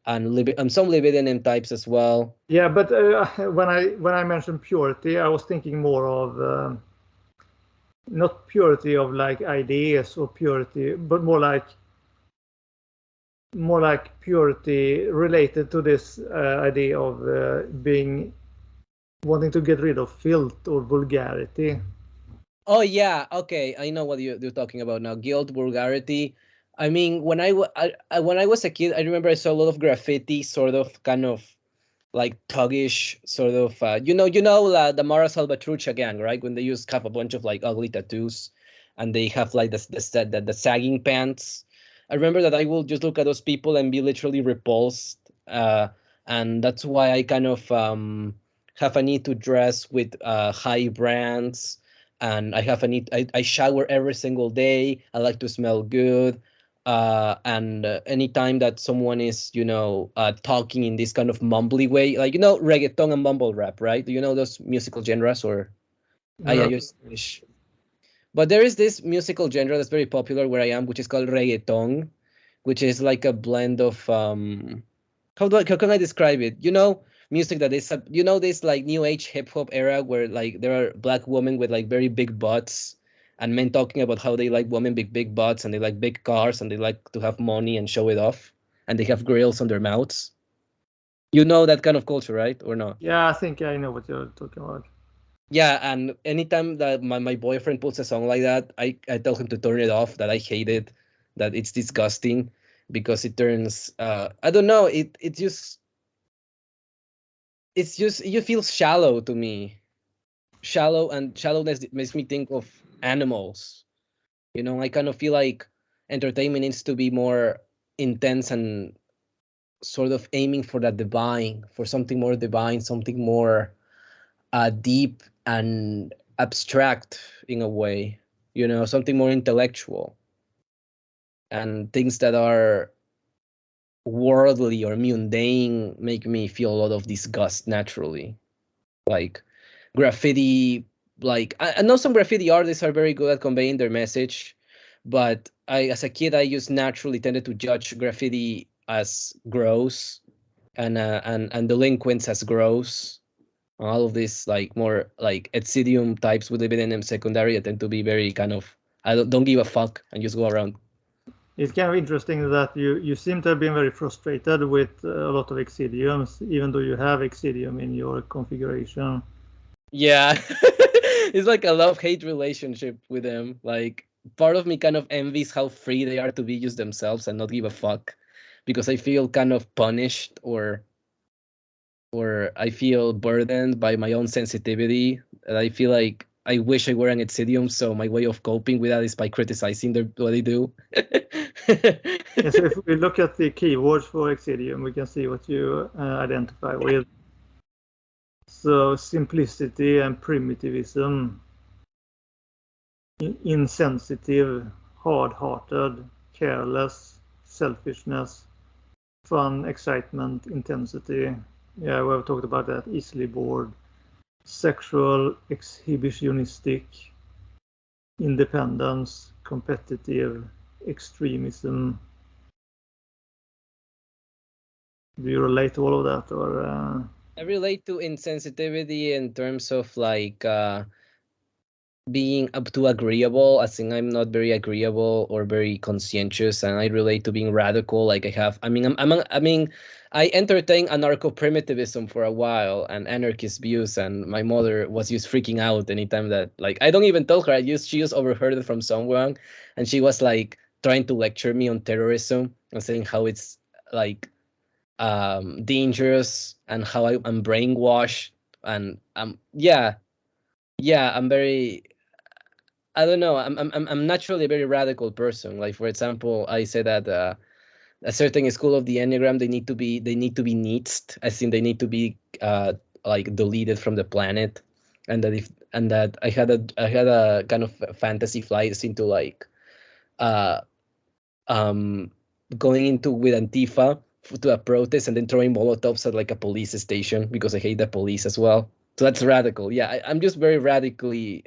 and some libidinum types as well. Yeah, but when I mentioned purity, I was thinking more of not purity of like ideas or purity, but more like purity related to this idea of being wanting to get rid of filth or vulgarity. Oh yeah, okay, I know what you're talking about now. Guilt, vulgarity. I mean, when I was a kid, I remember I saw a lot of graffiti, sort of, kind of like thuggish, sort of. The Mara Salvatrucha gang, right? When they just have a bunch of like ugly tattoos, and they have like the sagging pants. I remember that I will just look at those people and be literally repulsed, and that's why I kind of have a need to dress with high brands, and I have a need. I shower every single day. I like to smell good. And anytime that someone is, talking in this kind of mumbly way, like, reggaeton and mumble rap, right? Do you know those musical genres? Or yeah, No. you're Spanish. But there is this musical genre that's very popular where I am, which is called reggaeton, which is like a blend of how can I describe it? Music that is this like new age hip hop era where like there are black women with like very big butts, and men talking about how they like women with big butts, and they like big cars, and they like to have money and show it off, and they have grills on their mouths. You know that kind of culture, right? Or not? Yeah, I think I know what you're talking about. Yeah, and anytime that my boyfriend puts a song like that, I tell him to turn it off, that I hate it, that it's disgusting, because it turns I don't know, it's just you feel shallow to me. Shallow, and shallowness makes me think of animals. I kind of feel like entertainment needs to be more intense and sort of aiming for that divine, for something more divine, something more deep and abstract in a way, something more intellectual, and things that are worldly or mundane make me feel a lot of disgust naturally. like graffiti. Like I know some graffiti artists are very good at conveying their message, but as a kid, I just naturally tended to judge graffiti as gross and delinquents as gross. All of these like more like exitium types with living in secondary, I tend to be very kind of I don't give a fuck and just go around. It's kind of interesting that you seem to have been very frustrated with a lot of exidiums, even though you have exidium in your configuration. Yeah. It's like a love-hate relationship with them. Like part of me kind of envies how free they are to be just themselves and not give a fuck, because I feel kind of punished or I feel burdened by my own sensitivity. And I feel like I wish I were an Exidium, so my way of coping with that is by criticizing what they do. And so if we look at the keywords for exidium, we can see what you identify with. So simplicity and primitivism, insensitive, hard-hearted, careless, selfishness, fun, excitement, intensity. Yeah, we have talked about that. Easily bored, sexual, exhibitionistic, independence, competitive, extremism. Do you relate to all of that, or? I relate to insensitivity in terms of like being up to agreeable. I think I'm not very agreeable or very conscientious, and I relate to being radical. Like I have, I mean, I mean, I entertained anarcho-primitivism for a while and anarchist views, and my mother was just freaking out anytime that, like, I don't even tell her. She just overheard it from someone, and she was like trying to lecture me on terrorism and saying how it's like dangerous and how I'm brainwashed and yeah, I'm very I don't know. I'm naturally a very radical person. Like for example, I say that a certain school of the Enneagram they need to be niched. I think they need to be like deleted from the planet, and that I had a kind of fantasy flights into like uh um going into with Antifa to a protest and then throwing molotovs at like a police station because I hate the police as well. So that's radical. Yeah, I'm just very radically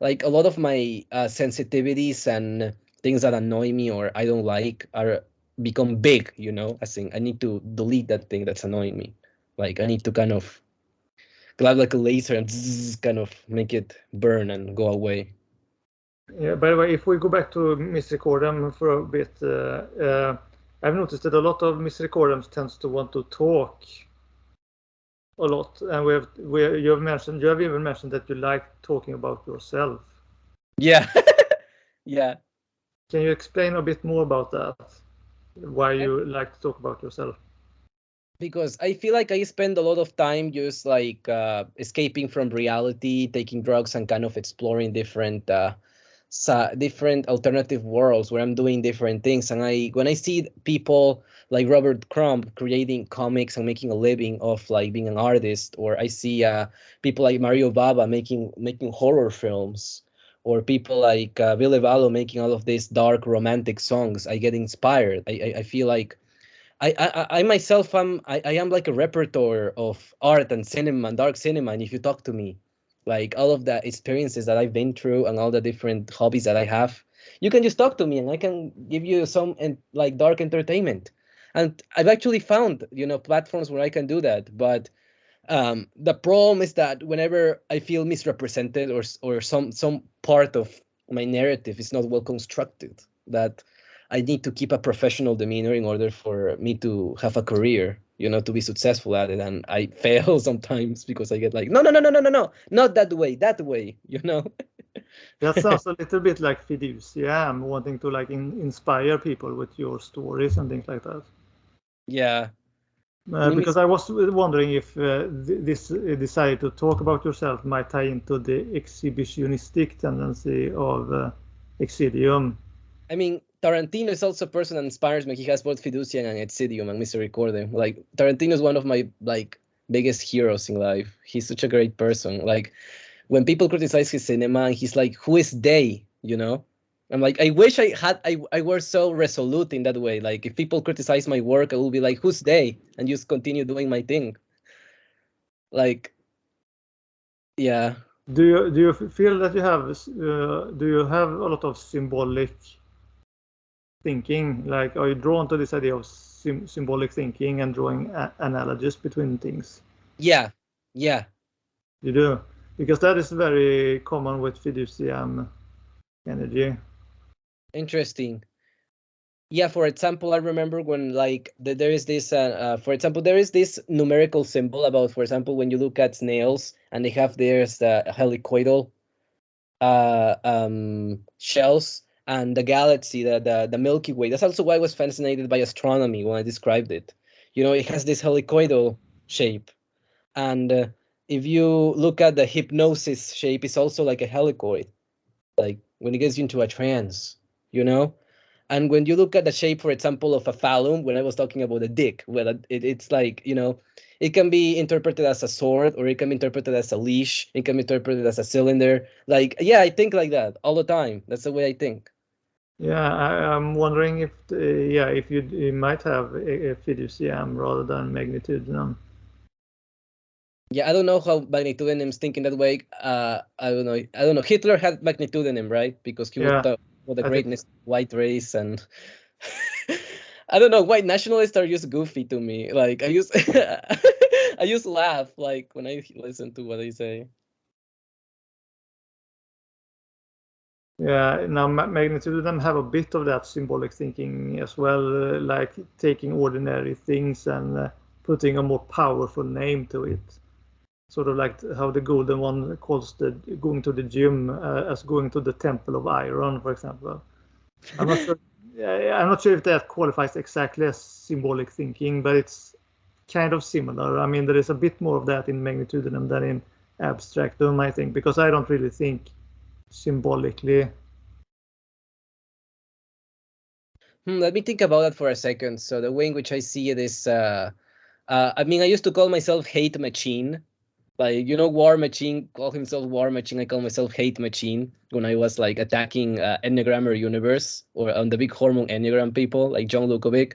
like a lot of my sensitivities and things that annoy me or I don't like are become big, you know. I think I need to delete that thing that's annoying me. Like I need to kind of grab like a laser and kind of make it burn and go away. Yeah, by the way, if we go back to Misericordem for a bit, I've noticed that a lot of Misericordems tends to want to talk a lot, and you have even mentioned that you like talking about yourself. Yeah. Yeah. Can you explain a bit more about that? Why you like to talk about yourself? Because I feel like I spend a lot of time just like escaping from reality, taking drugs, and kind of exploring different alternative worlds where I'm doing different things. And when I see people like Robert Crumb creating comics and making a living of like being an artist, or I see people like Mario Baba making horror films, or people like Ville Valo making all of these dark romantic songs, I get inspired. I feel like I myself I am like a repertoire of art and cinema and dark cinema. And if you talk to me, like all of the experiences that I've been through and all the different hobbies that I have, you can just talk to me and I can give you some like dark entertainment. And I've actually found, you know, platforms where I can do that. But the problem is that whenever I feel misrepresented or some part of my narrative is not well constructed, that I need to keep a professional demeanor in order for me to have a career, you know, to be successful at it. And I fail sometimes because I get like, no, not that way, you know. That sounds a little bit like fiduciam, wanting to like inspire people with your stories and things like that. Yeah. I mean, Because I was wondering if this desire to talk about yourself might tie into the exhibitionistic tendency of Exidium. I mean, Tarantino is also a person that inspires me. He has both Fiducian and Exitium and Misericordem. Like Tarantino is one of my like biggest heroes in life. He's such a great person. Like when people criticize his cinema, he's like, "Who is they?" You know. I'm like, I wish I were so resolute in that way. Like if people criticize my work, I will be like, "Who's they?" and just continue doing my thing. Like Yeah. Do you feel that you have do you have a lot of symbolic thinking? Like, are you drawn to this idea of symbolic thinking and drawing analogies between things? Yeah. Yeah. You do, because that is very common with fiducian energy. Interesting. Yeah, for example, I remember when like there is this for example, there is this numerical symbol about, for example, when you look at snails and they have there's the helicoidal shells, and the galaxy, the Milky Way. That's also why I was fascinated by astronomy when I described it. You know, it has this helicoidal shape, and if you look at the hypnosis shape, it's also like a helicoid, like when it gets you into a trance, you know. And when you look at the shape, for example, of a phallus, when I was talking about a dick, well, it's like, you know, it can be interpreted as a sword, or it can be interpreted as a leash. It can be interpreted as a cylinder. Like, yeah, I think like that all the time. That's the way I think. Yeah, I'm wondering if yeah, if you might have a fiducian rather than magnitudinum. Yeah, I don't know how magnitudinum's thinking that way. I don't know. I don't know. Hitler had magnitudinim, right? Because he would Yeah, talk about the I think greatness of white race, and I don't know. White nationalists are just goofy to me. Like I used, I used to laugh like when I listen to what they say. yeah. Now magnitudinum have a bit of that symbolic thinking as well, like taking ordinary things and putting a more powerful name to it. Sort of like how the golden one calls the going to the gym as going to the temple of iron, for example. I'm not sure. I'm not sure if that qualifies exactly as symbolic thinking, but it's kind of similar. I mean, there is a bit more of that in magnitudinum than in abstractum, I think, because I don't really think symbolically. Let me think about that for a second. So the way in which I see it is, I mean, I used to call myself hate machine. Like, you know, War Machine call himself War Machine. I call myself Hate Machine when I was like attacking Enneagrammer universe, or on the big hormone Enneagram people like John Lukovic.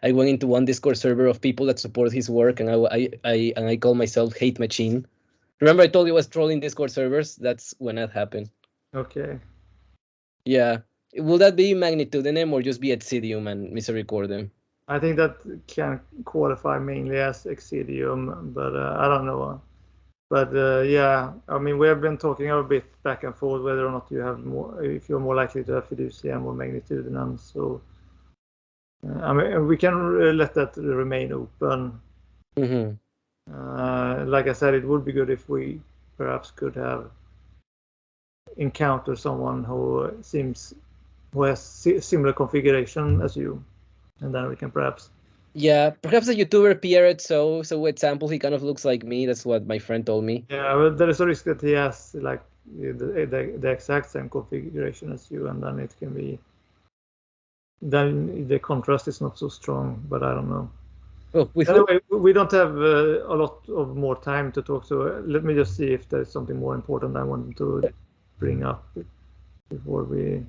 I went into one Discord server of people that support his work, and I call myself Hate Machine. Remember, I told you I was trolling Discord servers. That's when that happened. Okay. Yeah. Will that be Magnitudinem or just be Exidium and Misericordem? I think that can qualify mainly as Exidium, but I don't know. But yeah, I mean, we have been talking a bit back and forth whether or not you have more, if you're more likely to have fiducium or magnitudinum. So I mean, we can let that remain open. Mm-hmm. Like I said, it would be good if we perhaps could have encounter someone who has similar configuration as you, and then we can perhaps. Yeah, perhaps the YouTuber Pierre, so example, he kind of looks like me. That's what my friend told me. Yeah, well, there is a risk that he has like the exact same configuration as you, and then it can be. Then the contrast is not so strong, but I don't know. Oh, with who? Anyway, we don't have a lot of more time to talk, so let me just see if there's something more important I want to bring up before we.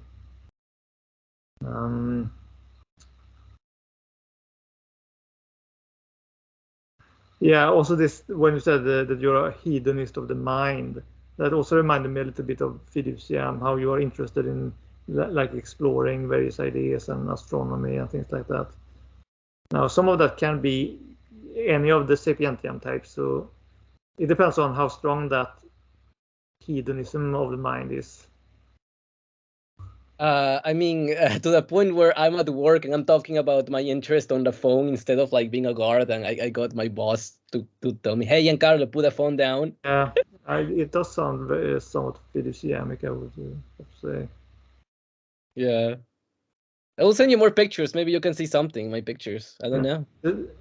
Yeah, also this when you said that you're a hedonist of the mind, that also reminded me a little bit of fiduciam, how you are interested in like exploring various ideas and astronomy and things like that. Now, some of that can be any of the sapientiam types, so it depends on how strong that hedonism of the mind is. I mean, to the point where I'm at work and I'm talking about my interest on the phone instead of like being a guard, and I got my boss to tell me, "Hey, Giancarlo, put the phone down." Yeah, it does sound somewhat fiduciamic, I would say. Yeah, I will send you more pictures. Maybe you can see something in my pictures. I don't know.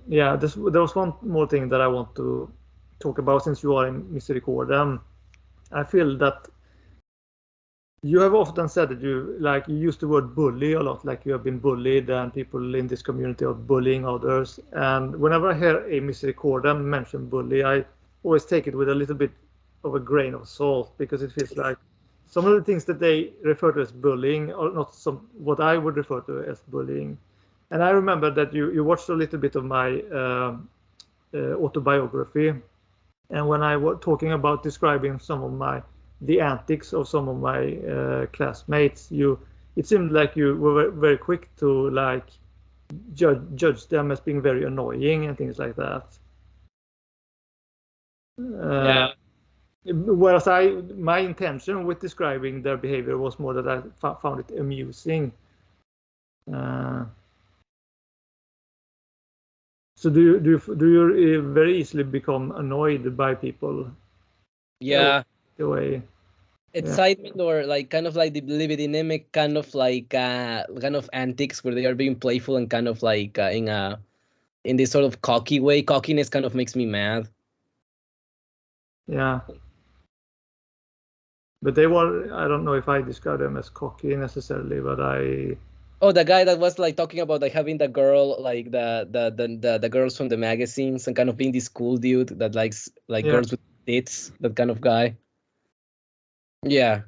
Yeah, there was one more thing that I want to talk about since you are in Misericordem. I feel that you have often said that you use the word bully a lot, like you have been bullied and people in this community are bullying others. And whenever I hear a Misericordem mention bully, I always take it with a little bit of a grain of salt, because it feels like some of the things that they refer to as bullying are not what I would refer to as bullying. And I remember that you watched a little bit of my autobiography, And when I was talking about describing some of the antics of some of my classmates, it seemed like you were very quick to like judge them as being very annoying and things like that. Yeah. Whereas my intention with describing their behavior was more that I found it amusing. So do you very easily become annoyed by people? Yeah. The way. Excitement or like kind of like the libidinemic kind of like kind of antics where they are being playful and kind of like in this sort of cocky way. Cockiness kind of makes me mad. Yeah. But they were, I don't know if I describe them as cocky necessarily, but Oh, the guy that was like talking about like having the girl, like the girls from the magazines and kind of being this cool dude that likes like girls with tits, that kind of guy. Yeah.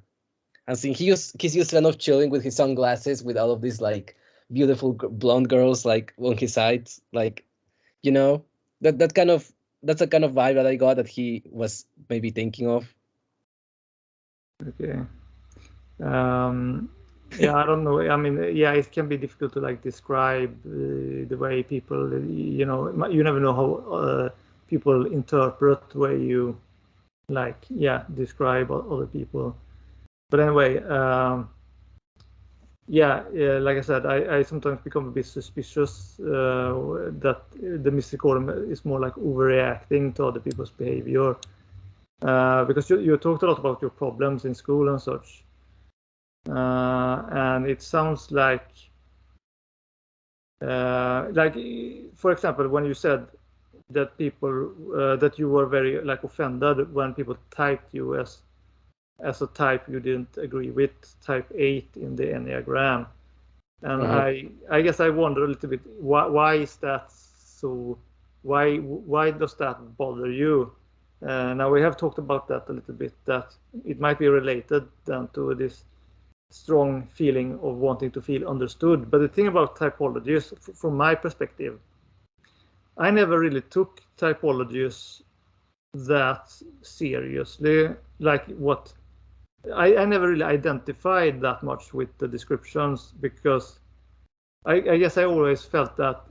And see, he's just kind of chilling with his sunglasses with all of these like beautiful blonde girls like on his sides, like, you know, that's a kind of vibe that I got that he was maybe thinking of. Okay. Yeah, I don't know. I mean, yeah, it can be difficult to like describe the way people, you know, you never know how people interpret the way you like, yeah, describe other people. But anyway, yeah, like I said, I sometimes become a bit suspicious that the Misericordem is more like overreacting to other people's behavior. Because you talked a lot about your problems in school and such. And it sounds like, for example, when you said that people, that you were very like offended when people typed you as a type you didn't agree with, type 8 in the Enneagram. And I guess I wonder a little bit, why is that so? Why does that bother you? Now we have talked about that a little bit, that it might be related then to this strong feeling of wanting to feel understood. But the thing about typologies, from my perspective, I never really took typologies that seriously. Like what I never really identified that much with the descriptions, because I guess I always felt that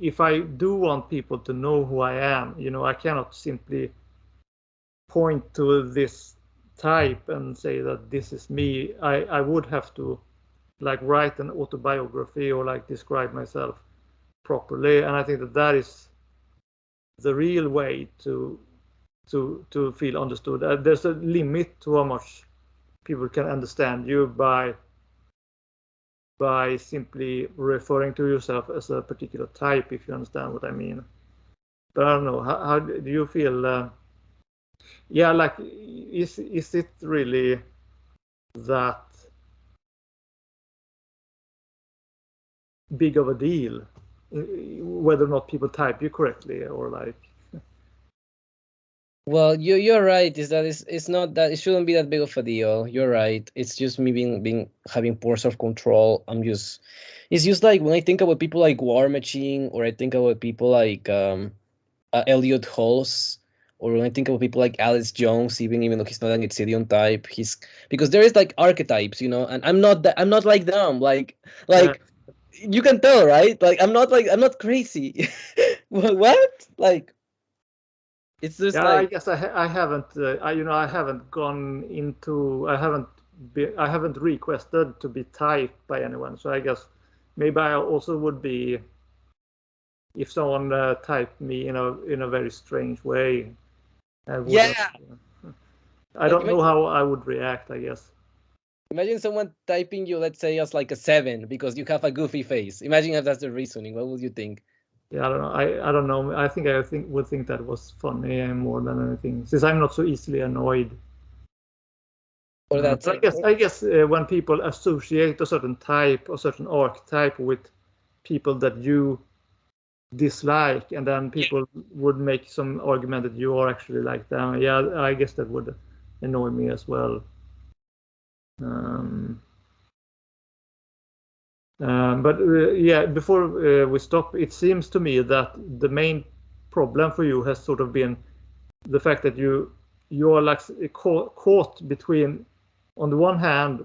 if I do want people to know who I am, you know, I cannot simply point to this type and say that this is me. I would have to like write an autobiography or like describe myself properly, and I think that is the real way to feel understood. There's a limit to how much people can understand you by simply referring to yourself as a particular type, if you understand what I mean. But I don't know, how do you feel? Yeah, like is it really that big of a deal whether or not people type you correctly, or like? Well, you're right. Is that it's not that, it shouldn't be that big of a deal. You're right. It's just me being having poor self control. It's just like when I think about people like War Machine, or I think about people like Elliot Hulse, or when I think about people like Alex Jones, even though he's not an Exidium type, he's, because there is like archetypes, you know, and I'm not like them. Like Yeah. you can tell, right? Like I'm not crazy. What? Like it's just Yeah, I like, guess I haven't I haven't gone into, I haven't requested to be typed by anyone. So I guess maybe I also would be if someone typed me in a very strange way. I would yeah. I Like don't know how I would react, I guess. imagine someone typing you, let's say, as like a 7 because you have a goofy face. Imagine if that's the reasoning. What would you think? Yeah, I don't know. I don't know. I would think that was funny more than anything, since I'm not so easily annoyed. Or that's But like, I guess when people associate a certain type, a certain archetype with people that you dislike, and then people would make some argument that you are actually like them. Yeah, I guess that would annoy me as well. But yeah, before we stop, it seems to me that the main problem for you has sort of been the fact that you are like caught between, on the one hand,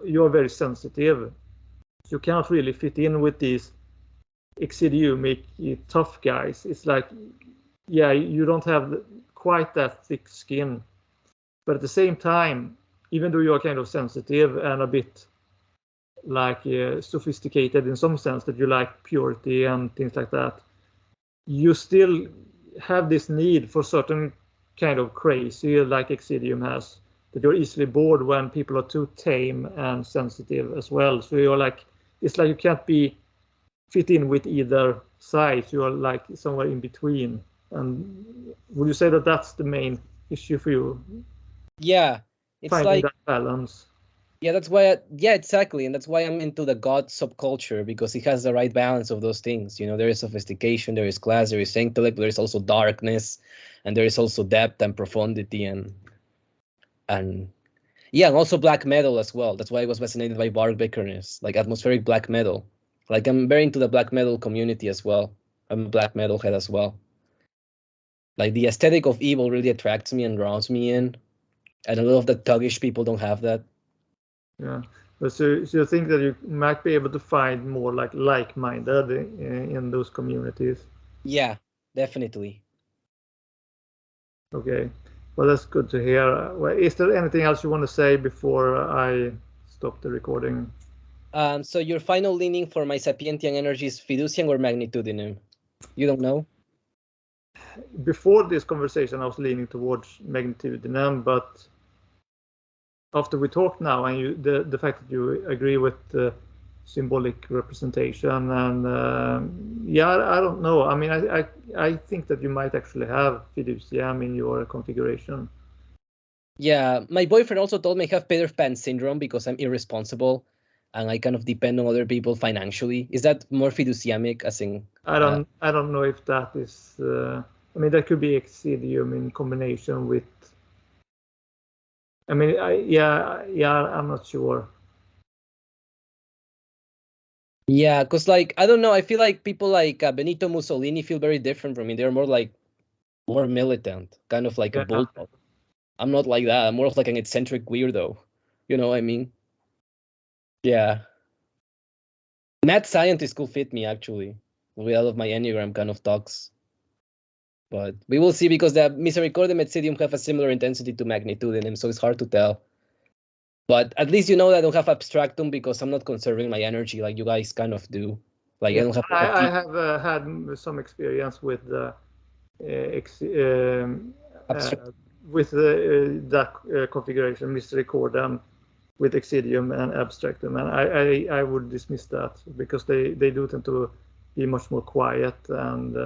you are very sensitive. You cannot really fit in with these exitiumic tough guys. It's like, yeah, you don't have quite that thick skin. But at the same time, even though you are kind of sensitive and a bit like sophisticated in some sense, that you like purity and things like that, you still have this need for certain kind of crazy, like Exidium has, that you're easily bored when people are too tame and sensitive as well. So you're like, it's like you can't be fit in with either side. You're like somewhere in between. And would you say that that's the main issue for you? Yeah, it's finding like that balance. Yeah, that's why. Yeah, exactly, and that's why I'm into the God subculture, because it has the right balance of those things. You know, there is sophistication, there is class, there is intellect, but there is also darkness, and there is also depth and profundity, and yeah, and also black metal as well. That's why I was fascinated by bark bickerness, like atmospheric black metal. Like I'm very into the black metal community as well. I'm a black metal head as well. Like the aesthetic of evil really attracts me and draws me in, and a lot of the thuggish people don't have that. Yeah. So you think that you might be able to find more like-minded in those communities? Yeah, definitely. Okay. Well, that's good to hear. Well, is there anything else you want to say before I stop the recording? So your final leaning for my sapientian energy is fiducian or magnitudinum? You don't know? Before this conversation, I was leaning towards magnitudinum, but after we talked now, and the fact that you agree with the symbolic representation, and yeah, I don't know. I mean, I think that you might actually have fiducium in your configuration. Yeah, my boyfriend also told me I have Peter Pan syndrome because I'm irresponsible and I kind of depend on other people financially. Is that more fiduciamic, as in? I don't know if that is. I mean, that could be exitium in combination with. I mean, I'm not sure. Yeah, because like I don't know, I feel like people like Benito Mussolini feel very different from me. They're more militant, kind of like a Yeah. bulldog. I'm not like that. I'm more of like an eccentric weirdo. You know what I mean? Yeah. Mad scientist could fit me actually, with all of my Enneagram kind of talks. But we will see, because the Misericordem and Exitium have a similar intensity to magnitude in them, so it's hard to tell. But at least you know that I don't have abstractum because I'm not conserving my energy like you guys kind of do. Like Yeah. I don't have. I have had some experience with the with that configuration, Misericordem with Exidium and Abstractum, and I would dismiss that because they do tend to be much more quiet and.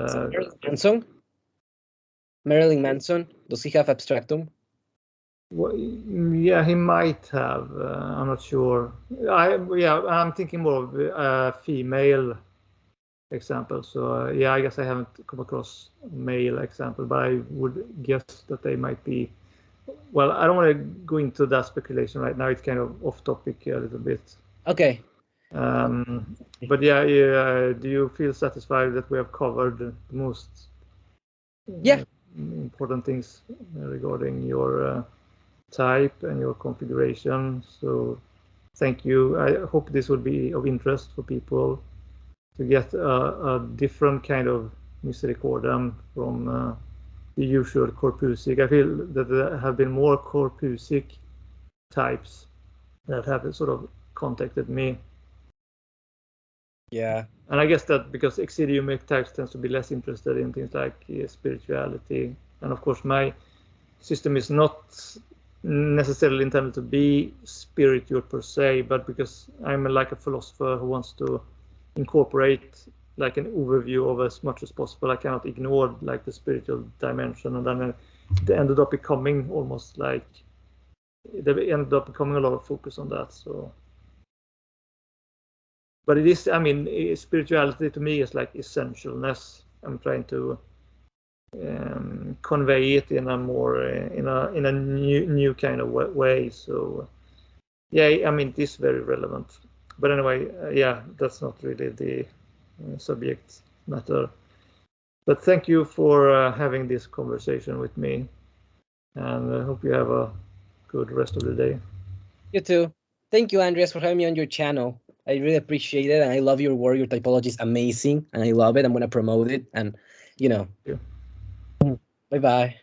Manson? Marilyn Manson, does he have abstractum? Well, yeah, he might have. I'm not sure. I'm thinking more of a female example. So yeah, I guess I haven't come across a male example, but I would guess that they might be. Well, I don't want to go into that speculation right now. It's kind of off topic a little bit. Okay. But yeah, do you feel satisfied that we have covered the most important things regarding your type and your configuration? So thank you. I hope this will be of interest for people to get a different kind of Misericordem from the usual corpusic. I feel that there have been more corpusic types that have sort of contacted me. Yeah. And I guess that because exitiumic types tends to be less interested in things like spirituality. And of course, my system is not necessarily intended to be spiritual per se, but because I'm like a philosopher who wants to incorporate like an overview of as much as possible, I cannot ignore like the spiritual dimension, and then it ended up becoming almost like there ended up becoming a lot of focus on that. So, but it is, I mean, spirituality to me is like essentialness. I'm trying to convey it in a more in a new kind of way. So yeah, I mean, it is very relevant. But anyway, yeah, that's not really the subject matter. But thank you for having this conversation with me, and I hope you have a good rest of the day. You too. Thank you, Andreas, for having me on your channel. I really appreciate it, and I love your work. Your typology is amazing, and I love it. I'm going to promote it, and Thank you. Bye-bye.